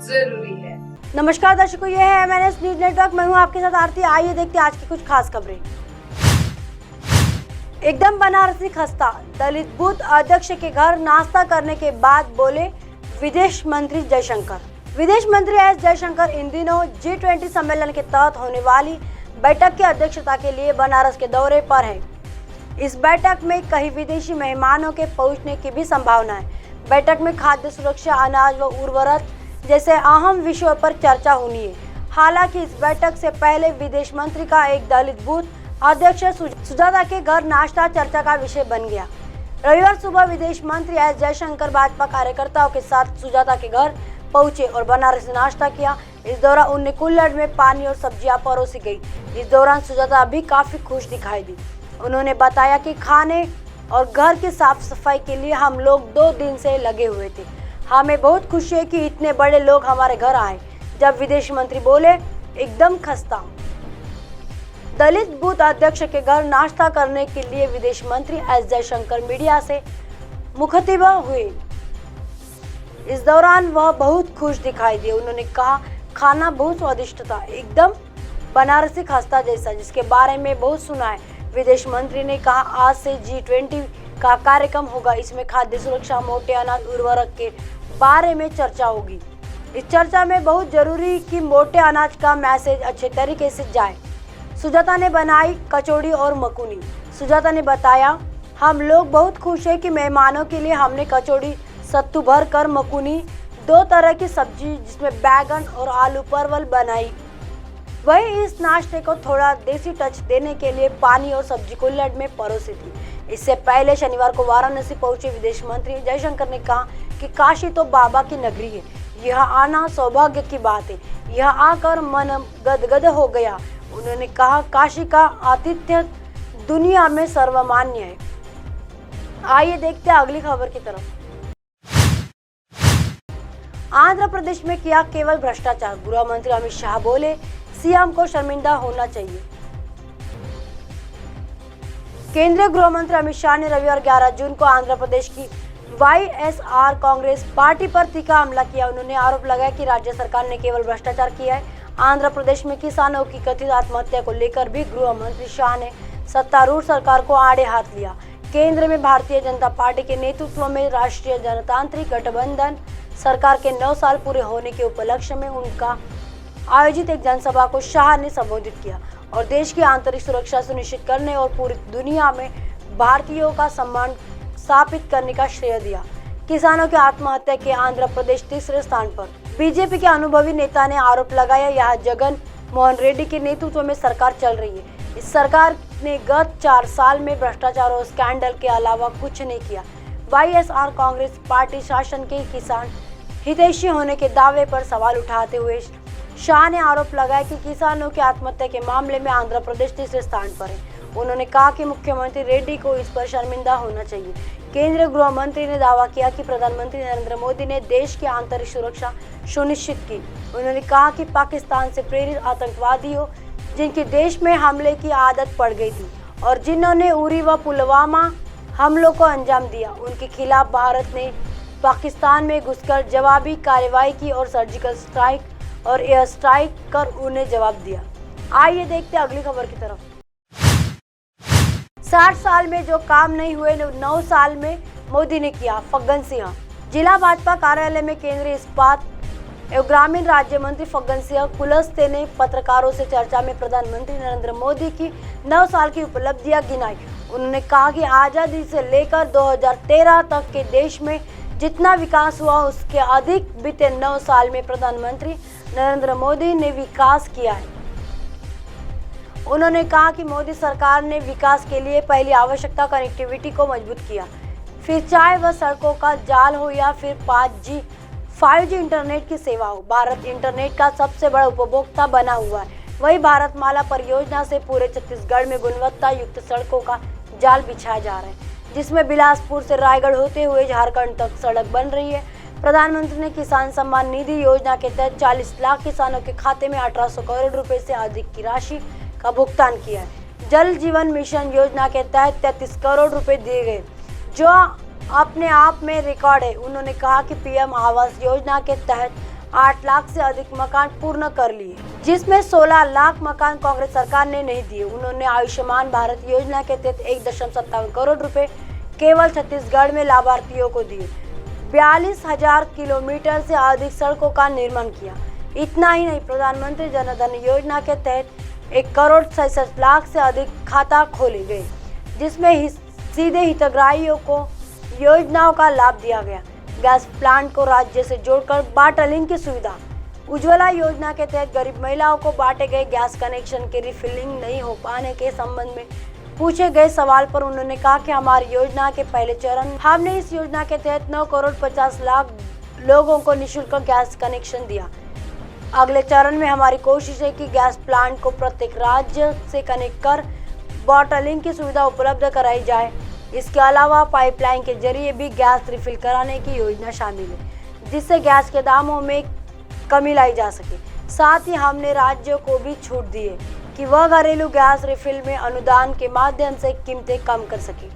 जरूरी है। नमस्कार दर्शकों, ये है MNS न्यूज नेटवर्क। मैं हूं आपके साथ आरती। आइए देखते हैं आज की कुछ खास खबरें। एकदम बनारसी खस्ता, दलित बूथ अध्यक्ष के घर नाश्ता करने के बाद बोले विदेश मंत्री जयशंकर। विदेश मंत्री एस जयशंकर इन दिनों G20 सम्मेलन के तहत होने वाली बैठक की अध्यक्षता के लिए बनारस के दौरे पर है। इस बैठक में कई विदेशी मेहमानों के पहुंचने की भी संभावना है। बैठक में खाद्य सुरक्षा, अनाज व उर्वरक जैसे अहम विषयों पर चर्चा होनी है। हालांकि इस बैठक से पहले विदेश मंत्री का एक दलित बूथ अध्यक्ष सुजाता के घर नाश्ता चर्चा का विषय बन गया। रविवार सुबह विदेश मंत्री एस जयशंकर भाजपा कार्यकर्ताओं के साथ सुजाता के घर पहुंचे और बनारसी नाश्ता किया। इस दौरान उन्हें कुल्हड़ में पानी और सब्जियां परोसी गई। इस दौरान सुजाता भी काफी खुश दिखाई दी। उन्होंने बताया कि खाने और घर की साफ सफाई के लिए हम लोग 2 दिन से लगे हुए थे। हमें बहुत खुशी है कि इतने बड़े लोग हमारे घर आए। जब विदेश मंत्री बोले एकदम खस्ता, दलित बूथ अध्यक्ष के घर नाश्ता करने के लिए विदेश मंत्री एस जयशंकर मीडिया से मुखतिब हुए। इस दौरान वह बहुत खुश दिखाई दिए। उन्होंने कहा खाना बहुत स्वादिष्ट था, एकदम बनारसी खस्ता जैसा, जिसके बारे में बहुत सुना है। विदेश मंत्री ने कहा आज से G20 का कार्यक्रम होगा। इसमें खाद्य सुरक्षा, मोटे अनाज, उर्वरक के बारे में चर्चा होगी। इस चर्चा में बहुत जरूरी कि मोटे अनाज का मैसेज अच्छे तरीके से जाए। सुजाता ने बनाई कचौड़ी और मकुनी। सुजाता ने बताया हम लोग बहुत खुश है कि मेहमानों के लिए हमने कचौड़ी, सत्तू भर कर मकुनी, 2 तरह की सब्जी जिसमें बैगन और आलू परवल बनाई। वही इस नाश्ते को थोड़ा देसी टच देने के लिए पानी और सब्जी कुल्हड़ में परोसी थी। इससे पहले शनिवार को वाराणसी पहुंचे विदेश मंत्री जयशंकर ने कहा कि काशी तो बाबा की नगरी है, यहाँ आना सौभाग्य की बात है। यहाँ आकर मन गदगद हो गया। उन्होंने कहा काशी का आतिथ्य दुनिया में सर्वमान्य है। आइए देखते हैं अगली खबर की तरफ। आंध्र प्रदेश में किया केवल भ्रष्टाचार, गृह मंत्री अमित शाह बोले सीएम को शर्मिंदा होना चाहिए। केंद्रीय गृह मंत्री अमित शाह ने रविवार 11 जून को आंध्र प्रदेश की YSR कांग्रेस पार्टी पर तीखा हमला किया। उन्होंने आरोप लगाया कि राज्य सरकार ने केवल भ्रष्टाचार किया है। आंध्र प्रदेश में किसानों की कथित आत्महत्या को लेकर भी गृह मंत्री शाह ने सत्तारूढ़ सरकार को आड़े हाथ लिया। केंद्र में भारतीय जनता पार्टी के नेतृत्व में राष्ट्रीय जनतांत्रिक गठबंधन सरकार के 9 साल पूरे होने के उपलक्ष्य में उनका आयोजित एक जनसभा को शाह ने संबोधित किया और देश की आंतरिक सुरक्षा सुनिश्चित करने और पूरी दुनिया में भारतीयों का सम्मान स्थापित करने का श्रेय दिया। किसानों की आत्महत्या के आंध्र प्रदेश तीसरे स्थान पर। बीजेपी के अनुभवी नेता ने आरोप लगाया यहाँ जगन मोहन रेड्डी के नेतृत्व में सरकार चल रही है। इस सरकार ने गत 4 साल में भ्रष्टाचार और स्कैंडल के अलावा कुछ नहीं किया। YSR कांग्रेस पार्टी शासन के किसान हितैषी होने के दावे पर सवाल उठाते हुए शाह ने आरोप लगाया कि किसानों की आत्महत्या के मामले में आंध्र प्रदेश तीसरे स्थान पर है। उन्होंने कहा कि मुख्यमंत्री रेड्डी को इस पर शर्मिंदा होना चाहिए। केंद्रीय गृह मंत्री ने दावा किया कि प्रधानमंत्री नरेंद्र मोदी ने देश की आंतरिक सुरक्षा सुनिश्चित की। उन्होंने कहा कि पाकिस्तान से प्रेरित आतंकवादियों जिनकी देश में हमले की आदत पड़ गई थी और जिन्होंने उरी व पुलवामा हमलों को अंजाम दिया, उनके खिलाफ भारत ने पाकिस्तान में घुसकर जवाबी कार्रवाई की और सर्जिकल स्ट्राइक और एयर स्ट्राइक कर उन्हें जवाब दिया। आइए देखते हैं अगली खबर की तरफ। 60 साल में जो काम नहीं हुए 9 साल में मोदी ने किया, फग्गन सिंह। जिला भाजपा कार्यालय में केंद्रीय इस्पात एवं ग्रामीण राज्य मंत्री फग्गन सिंह कुलस्ते ने पत्रकारों से चर्चा में प्रधानमंत्री नरेंद्र मोदी की 9 साल की उपलब्धियां गिनाई। उन्होंने कहा कि आज़ादी से लेकर 2013 तक के देश में जितना विकास हुआ उसके अधिक बीते 9 साल में प्रधानमंत्री नरेंद्र मोदी ने विकास किया है। उन्होंने कहा कि मोदी सरकार ने विकास के लिए पहली आवश्यकता कनेक्टिविटी को मजबूत किया, फिर चाहे वह सड़कों का जाल हो या फिर 5G 5G इंटरनेट की सेवा हो। भारत इंटरनेट का सबसे बड़ा उपभोक्ता बना हुआ है। वही भारतमाला परियोजना से पूरे छत्तीसगढ़ में गुणवत्ता युक्त सड़कों का जाल बिछाया जा रहा है, जिसमें बिलासपुर से रायगढ़ होते हुए झारखंड तक सड़क बन रही है। प्रधानमंत्री ने किसान सम्मान निधि योजना के तहत 40 लाख किसानों के खाते में 1800 करोड़ रुपए से अधिक की राशि का भुगतान किया है। जल जीवन मिशन योजना के तहत 33 करोड़ रुपए दिए गए, जो अपने आप में रिकॉर्ड है। उन्होंने कहा कि PM आवास योजना के तहत 8 लाख से अधिक मकान पूर्ण कर लिए, जिसमें 16 लाख मकान कांग्रेस सरकार ने नहीं दिए। उन्होंने आयुष्मान भारत योजना के तहत 1.57 करोड़ रुपए केवल छत्तीसगढ़ में लाभार्थियों को दिए। 42,000 किलोमीटर से अधिक सड़कों का निर्माण किया। इतना ही नहीं, प्रधानमंत्री जन धन योजना के तहत 1,67 लाख से अधिक खाता खोले गए, जिसमें सीधे हितग्राहियों को योजनाओं का लाभ दिया गया। गैस प्लांट को राज्य से जोड़कर बाटलिंग की सुविधा। उज्ज्वला योजना के तहत गरीब महिलाओं को बांटे गए गैस कनेक्शन की रिफिलिंग नहीं हो पाने के संबंध में पूछे गए सवाल पर उन्होंने कहा कि हमारी योजना के पहले चरण हमने इस योजना के तहत 9 करोड़ 50 लाख लोगों को निःशुल्क गैस कनेक्शन दिया। अगले चरण में हमारी कोशिश है कि गैस प्लांट को प्रत्येक राज्य से कनेक्ट कर बॉटलिंग की सुविधा उपलब्ध कराई जाए। इसके अलावा पाइपलाइन के जरिए भी गैस रिफिल कराने की योजना शामिल है, जिससे गैस के दामों में कमी लाई जा सके। साथ ही हमने राज्यों को भी छूट दी है कि वह घरेलू गैस रिफिल में अनुदान के माध्यम से कीमतें कम कर सके।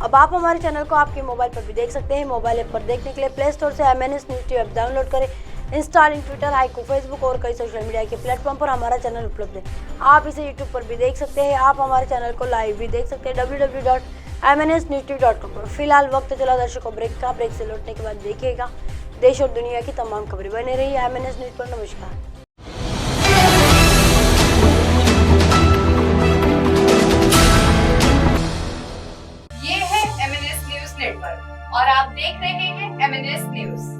अब आप हमारे चैनल को आपके मोबाइल पर भी देख सकते हैं। मोबाइल ऐप पर देखने के लिए प्ले स्टोर से MNS news TV app download करें। इंस्टाग्राम, ट्विटर, हाइकू, फेसबुक और कई सोशल मीडिया के प्लेटफॉर्म पर हमारा चैनल उपलब्ध है। आप इसे यूट्यूब पर भी देख सकते हैं। आप हमारे चैनल को लाइव भी देख सकते हैं www.mnsnewstv.com पर। फिलहाल वक्त चला दर्शकों ब्रेक का। ब्रेक से लौटने के बाद देखिएगा देश और दुनिया की तमाम खबरें। बने रही MNS न्यूज़ पर। नमस्कार। ये है MNS न्यूज़ नेटवर्क और आप देख रहे हैं MNS न्यूज़।